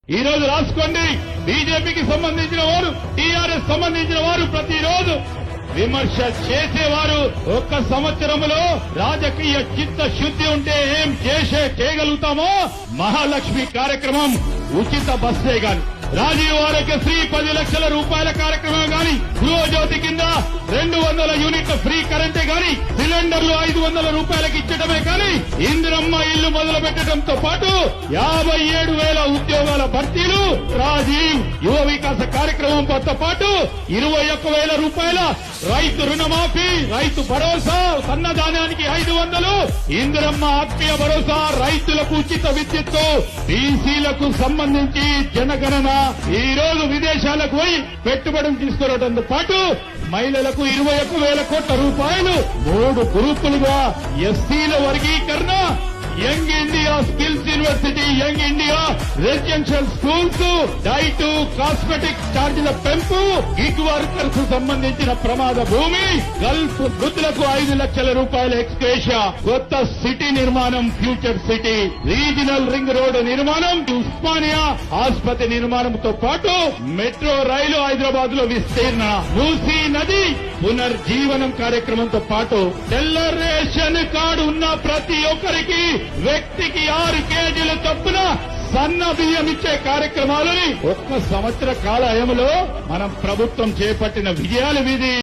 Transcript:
ఈ రోజు రాసుకోండి, బీజేపీకి సంబంధించిన వారు, టీఆర్ఎస్ సంబంధించిన వారు ప్రతిరోజు విమర్శ చేసేవారు. ఒక్క సంవత్సరంలో రాజకీయ చిత్తశుద్ధి ఉంటే ఏం చేయగలుగుతామో మహాలక్ష్మి కార్యక్రమం, ఉచిత బస్సే గాని, రాజీవ్ ఆరోగ్యశ్రీ 10 లక్షల రూపాయల కార్యక్రమం గాని, గృహజ్యోతి కింద 200 యూనిట్ల ఫ్రీ కరెంటే గాని, సిలిండర్లు 500 రూపాయలకు ఇచ్చడమే కానీ, ఇందిరమ్మ ఇల్లు మొదలు పెట్టడంతో పాటు 57,000 ఉద్యోగాల భర్తీలు, రాజీవ్ యువ వికాస కార్యక్రమంతో పాటు 21,000 రూపాయల రైతు రుణమాఫీ, రైతు భరోసా, సన్నధాన్యానికి 500, ఇందిరమ్మ ఆత్మీయ భరోసా, రైతులకు ఉచిత విద్యుత్తు, బీసీలకు సంబంధించి జనగణన, ఈ రోజు విదేశాలకు పోయి పెట్టుబడులు తీసుకురావడంతో పాటు మహిళలకు 21,000 కోట్ల రూపాయలు 3 గ్రూపులుగా ఎస్సీల వర్గీకరణ, young India skills university, young India residential schools, diet cosmetic ఛార్జీల పెంపు, గిగ్ వర్కర్స్ సంబంధించిన ప్రమాద భూమి, గల్ఫ్ వృద్ధులకు 5 లక్షల రూపాయల ఎక్స్గ్రేషియా, కొత్త సిటీ నిర్మాణం, future city, regional ring road నిర్మాణం, ఉస్మానియా ఆసుపత్రి నిర్మాణంతో పాటు మెట్రో రైలు హైదరాబాద్ లో విస్తీర్ణ, మూసీ నది పునర్జీవనం కార్యక్రమంతో పాటు తెల్ల రేషన్ కార్డు ఉన్న ప్రతి ఒక్కరికి వ్యక్తికి 6 కేజీల చొప్పున సన్న బియ్యం ఇచ్చే కార్యక్రమాలని ఒక్క సంవత్సర కాల వ్యయంలో మనం ప్రభుత్వం చేపట్టిన విజయాలు ఇది.